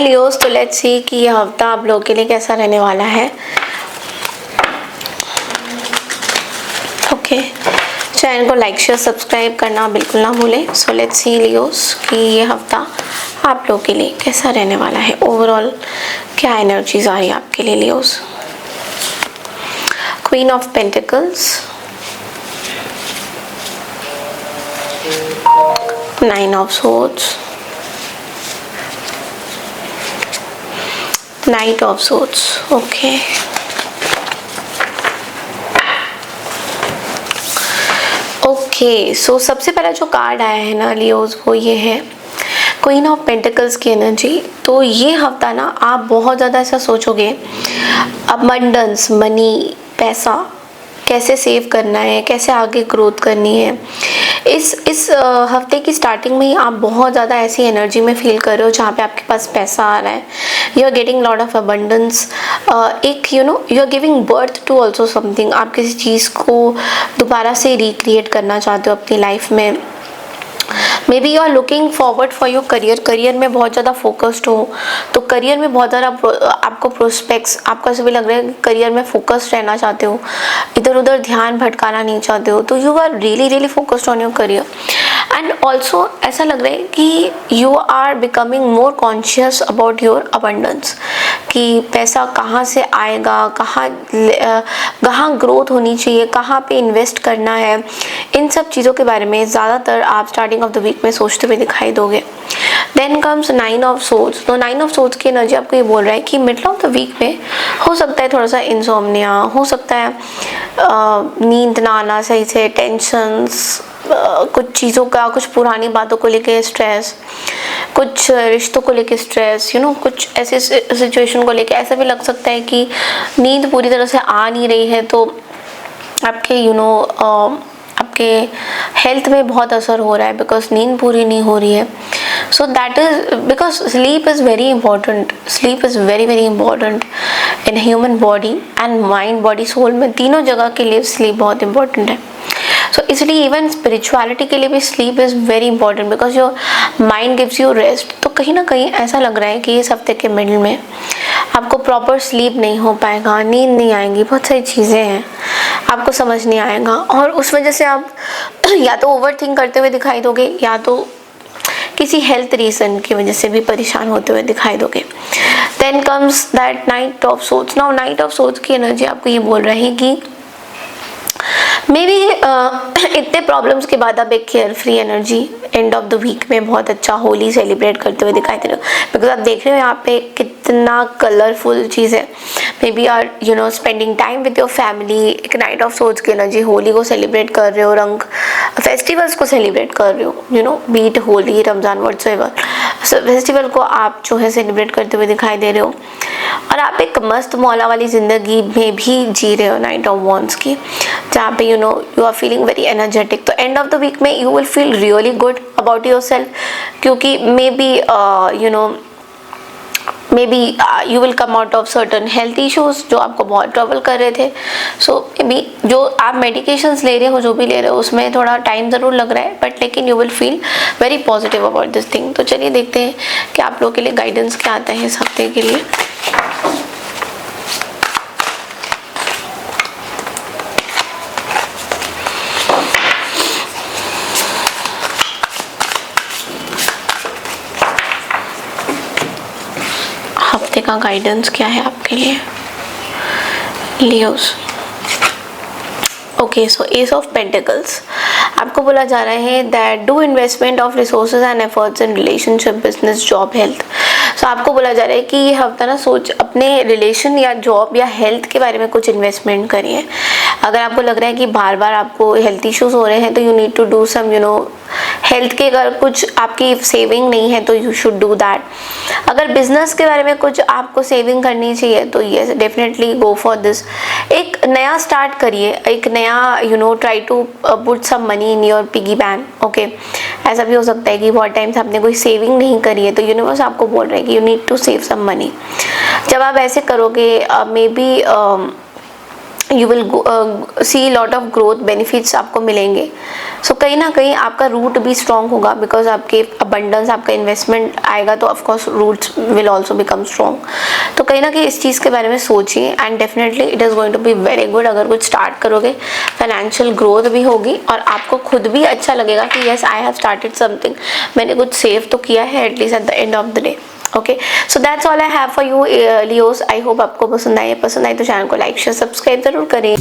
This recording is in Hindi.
लियोस, तो लेट्स सी कि ये हफ्ता आप लोगों के लिए कैसा रहने वाला है। ओके, चैनल को लाइक शेयर सब्सक्राइब करना बिल्कुल ना भूलें। सो लेट्स सी लियोस कि ये हफ्ता आप लोगों के लिए कैसा रहने वाला है। ओवरऑल क्या एनर्जीज आ रही है आपके लिए Leos. Queen of pentacles, 9 of swords, knight of swords. Okay, okay, so सबसे पहला जो कार्ड आया है ना लियोस, वो ये है क्वीन ऑफ पेंटिकल्स की एनर्जी। तो ये हफ्ता ना आप बहुत ज़्यादा ऐसा सोचोगे, अबंडेंस, मनी, पैसा कैसे सेव करना है, कैसे आगे ग्रोथ करनी है। इस हफ्ते की स्टार्टिंग में ही आप बहुत ज़्यादा ऐसी एनर्जी में फील कर रहे हो जहाँ पे आपके पास पैसा आ रहा है। You are getting lot of abundance. एक you are giving birth to also something. आप किसी चीज़ को दोबारा से रिक्रिएट करना चाहते हो अपनी लाइफ में। Maybe you are looking forward for your career में बहुत ज़्यादा फोकस्ड हो, तो करियर में बहुत ज़्यादा आपको प्रोस्पेक्ट्स, आपका सभी लग रहा है कि करियर में फोकस्ड रहना चाहते हो, इधर उधर ध्यान भटकाना नहीं चाहते हो। तो you are really focused on your career. And also ऐसा लग रहा है कि you are becoming more conscious about your abundance, कि पैसा कहाँ से आएगा, कहाँ ग्रोथ होनी चाहिए, कहाँ पे इन्वेस्ट करना है। इन सब चीज़ों के बारे में ज़्यादातर आप स्टार्टिंग ऑफ द वीक में सोचते हुए दिखाई दोगे। Then comes 9 of swords. तो 9 ऑफ सोर्ड्स की एनर्जी आपको ये बोल रहा है कि मिडल ऑफ द वीक में हो सकता है थोड़ा सा इंसोम्निया, हो सकता है नींद ना आना सही से, टेंशन्स, कुछ चीज़ों का, कुछ पुरानी बातों को लेके स्ट्रेस, कुछ रिश्तों को लेके स्ट्रेस, कुछ ऐसे सिचुएशन को लेके ऐसा भी लग सकता है कि नींद पूरी तरह से आ नहीं रही है, तो आपके आपके हेल्थ में बहुत असर हो रहा है बिकॉज नींद पूरी नहीं हो रही है। So that is because sleep is very important. Sleep is very important in human body and mind, body, soul में तीनों जगह के लिए स्लीप बहुत इंपॉर्टेंट है। सो इसलिए इवन स्पिरिचुअलिटी के लिए भी sleep is very important because your mind gives you rest. तो कहीं ना कहीं ऐसा लग रहा है कि इस हफ्ते के मिडिल में आपको प्रॉपर स्लीप नहीं हो पाएगा, नींद नहीं आएगी, बहुत सारी चीज़ें हैं आपको समझ नहीं आएगा, और उस वजह से आप या तो ओवर थिंक करते हुए दिखाई दोगे या तो किसी हेल्थ रीज़न की वजह से भी परेशान होते हुए दिखाई दोगे। Then comes that knight of swords. Now knight of swords की एनर्जी आपको ये बोल रही है कि मे बी इतने प्रॉब्लम्स के बाद आप एक carefree energy end of the week में बहुत अच्छा होली सेलिब्रेट करते हुए दिखाई दे रहे हो बिकॉज आप देख रहे हो यहाँ पे कितना कलरफुल चीज़ है। Maybe are spending time with your family. एक नाइट ऑफ सोर्ड्स की एनर्जी, होली को सेलिब्रेट कर रहे हो, रंग फेस्टिवल्स को सेलिब्रेट कर रहे हो, be it Holi, Ramzan, whatsoever festival को आप जो है सेलिब्रेट करते हुए दिखाई दे रहे हो, और आप एक मस्त मौला वाली ज़िंदगी में भी जी रहे हो नाइट ऑफ वॉन्ड्स की, जहाँ पे you are feeling very energetic. तो एंड ऑफ द वीक में you will feel really good about yourself, क्योंकि maybe you will come out of certain health issues जो आपको बहुत ट्रबल कर रहे थे। सो मे बी जो आप मेडिकेशंस ले रहे हो, जो भी ले रहे हो, उसमें थोड़ा टाइम ज़रूर लग रहा है, बट लेकिन you will feel very positive about this thing. तो चलिए देखते हैं कि आप लोगों के लिए गाइडेंस क्या आता है इस हफ्ते के लिए। हफ्ते का गाइडेंस क्या है आपके लिए Leos. Okay, so ace of pentacles आपको बोला जा रहा है that do investment of resources and efforts in relationship, business, job, health. So आपको बोला जा रहा है कि ये हफ्ता ना सोच अपने रिलेशन या जॉब या हेल्थ के बारे में कुछ इन्वेस्टमेंट करिए। अगर आपको लग रहा है कि बार बार आपको हेल्थ इश्यूज हो रहे हैं तो you need to do some health के, अगर कुछ आपकी सेविंग नहीं है तो यू शुड डू दैट। अगर बिजनेस के बारे में कुछ आपको सेविंग करनी चाहिए तो yes definitely go for this. एक नया स्टार्ट करिए, एक नया try to put some money in your piggy bank. Okay, ऐसा भी हो सकता है कि बहुत टाइम से आपने कोई सेविंग नहीं करी है तो यूनिवर्स आपको बोल रहा है कि you need to save some money. जब आप ऐसे करोगे maybe you will see lot of growth benefits आपको मिलेंगे। सो कहीं ना कहीं आपका रूट भी स्ट्रॉन्ग होगा, बिकॉज आपके अबंडेंस, आपका इन्वेस्टमेंट आएगा तो of course roots will also become strong. तो कहीं ना कहीं इस चीज़ के बारे में सोचिए and definitely it is going to be very good. अगर कुछ स्टार्ट करोगे फाइनेंशियल ग्रोथ भी होगी और आपको खुद भी अच्छा लगेगा कि yes I have started something, मैंने कुछ सेव तो किया है at least at the end of the day. Okay, so that's all I have for you Leos. I hope आपको पसंद आए तो चैनल को लाइक शेयर सब्सक्राइब जरूर करें।